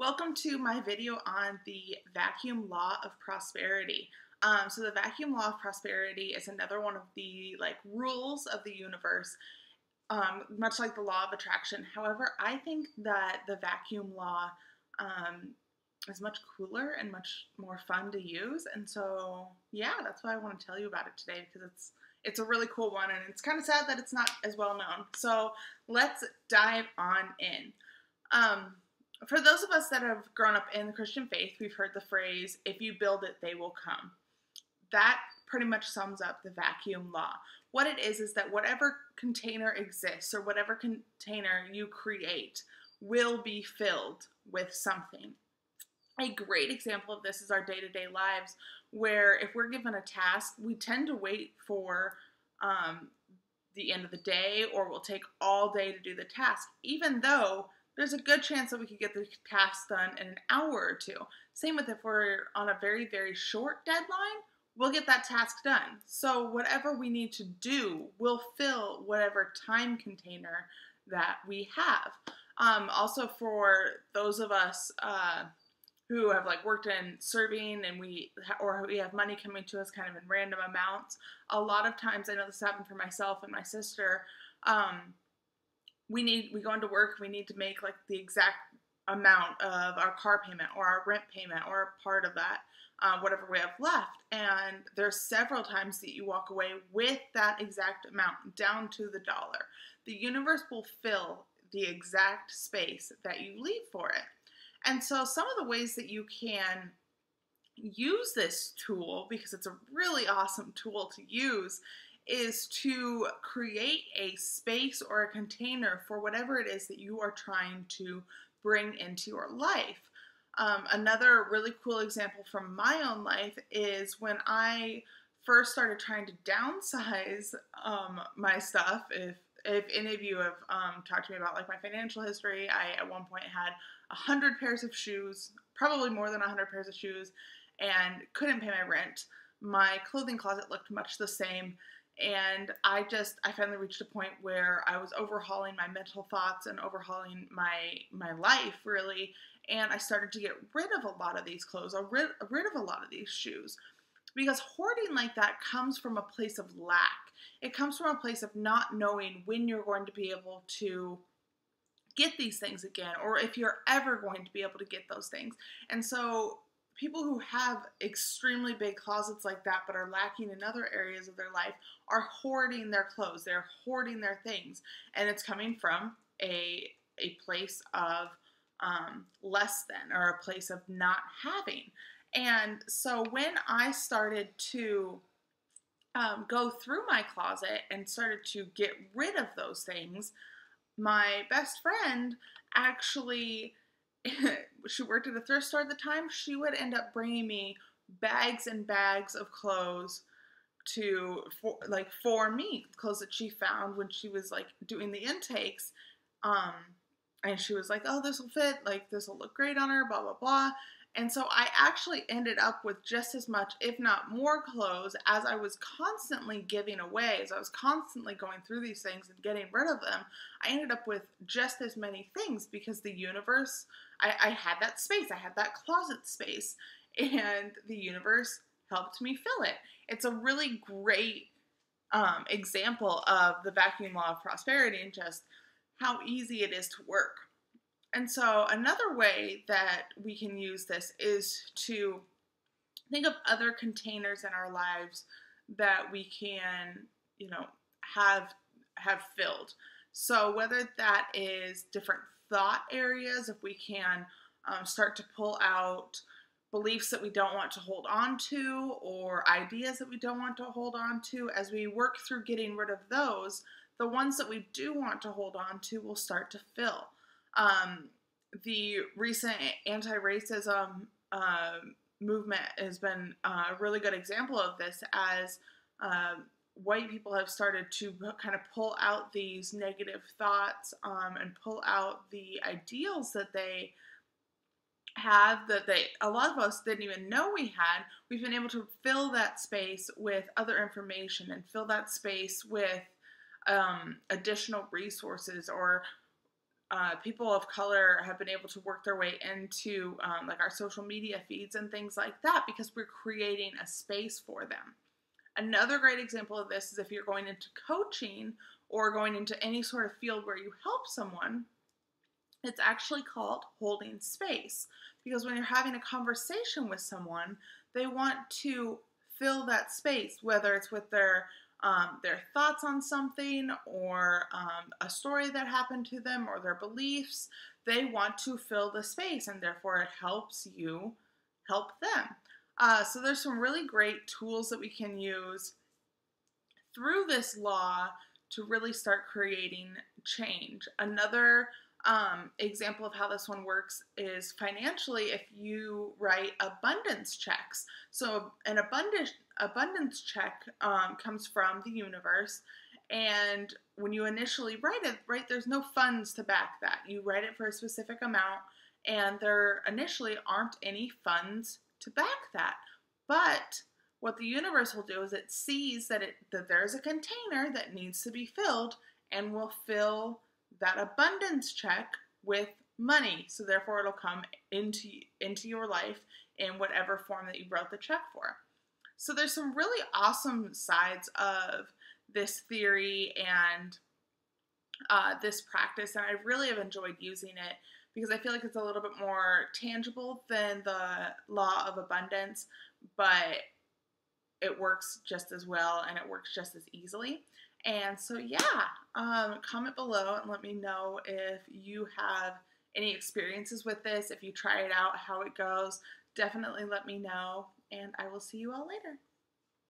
Welcome to my video on the vacuum law of prosperity. So the vacuum law of prosperity is another one of the rules of the universe, much like the law of attraction. However, I think that the vacuum law is much cooler and much more fun to use. And so, yeah, that's why I want to tell you about it today, because it's a really cool one, and it's kind of sad that it's not as well known. So let's dive on in. For those of us that have grown up in the Christian faith, we've heard the phrase, if you build it, they will come. That pretty much sums up the vacuum law. What it is that whatever container exists or whatever container you create will be filled with something. A great example of this is our day-to-day lives, where if we're given a task, we tend to wait for the end of the day, or we'll take all day to do the task, even though there's a good chance that we could get the task done in an hour or two. Same with if we're on a very, very short deadline, we'll get that task done. So whatever we need to do will fill whatever time container that we have. Also, for those of us who have worked in serving, and we have money coming to us kind of in random amounts, a lot of times, I know this happened for myself and my sister, we go into work, we need to make the exact amount of our car payment or our rent payment or a part of that, whatever we have left. And there's several times that you walk away with that exact amount down to the dollar. The universe will fill the exact space that you leave for it. And so some of the ways that you can use this tool, because it's a really awesome tool to use, is to create a space or a container for whatever it is that you are trying to bring into your life. Another really cool example from my own life is when I first started trying to downsize my stuff. If any of you have talked to me about my financial history, I at one point had 100 pairs of shoes, probably more than 100 pairs of shoes, and couldn't pay my rent. My clothing closet looked much the same. And I finally reached a point where I was overhauling my mental thoughts and overhauling my life, really. And I started to get rid of a lot of these clothes, rid of a lot of these shoes. Because hoarding like that comes from a place of lack. It comes from a place of not knowing when you're going to be able to get these things again, or if you're ever going to be able to get those things. And so people who have extremely big closets like that but are lacking in other areas of their life are hoarding their clothes. They're hoarding their things. And it's coming from a place of less than, or a place of not having. And so when I started to go through my closet and started to get rid of those things, my best friend actually, she worked at a thrift store at the time, she would end up bringing me bags and bags of clothes for me, clothes that she found when she was doing the intakes, and she was like, oh, this will fit, this will look great on her, blah blah blah. And so I actually ended up with just as much, if not more, clothes as I was constantly giving away. As I was constantly going through these things and getting rid of them, I ended up with just as many things, because the universe, I had that space, I had that closet space, and the universe helped me fill it. It's a really great example of the vacuum law of prosperity and just how easy it is to work. And so another way that we can use this is to think of other containers in our lives that we can, have filled. So whether that is different thought areas, if we can start to pull out beliefs that we don't want to hold on to, or ideas that we don't want to hold on to, as we work through getting rid of those, the ones that we do want to hold on to will start to fill. The recent anti-racism movement has been a really good example of this, as white people have started to kind of pull out these negative thoughts and pull out the ideals that they have, that a lot of us didn't even know we had. We've been able to fill that space with other information and fill that space with additional resources, or people of color have been able to work their way into like our social media feeds and things like that because we're creating a space for them. Another great example of this is if you're going into coaching or going into any sort of field where you help someone, it's actually called holding space, because when you're having a conversation with someone, they want to fill that space, whether it's with their thoughts on something or a story that happened to them or their beliefs. They want to fill the space, and therefore it helps you help them. So there's some really great tools that we can use through this law to really start creating change. Another example of how this one works is financially if you write abundance checks. So an abundance check comes from the universe, and when you initially write it, right, there's no funds to back that. You write it for a specific amount, and there initially aren't any funds to back that. But what the universe will do is it sees that there's a container that needs to be filled and will fill that abundance check with money. So therefore it'll come into your life in whatever form that you wrote the check for. So there's some really awesome sides of this theory and this practice, and I really have enjoyed using it because I feel like it's a little bit more tangible than the law of abundance, but it works just as well and it works just as easily. And so, yeah, comment below and let me know if you have any experiences with this, if you try it out, how it goes. Definitely let me know, and I will see you all later.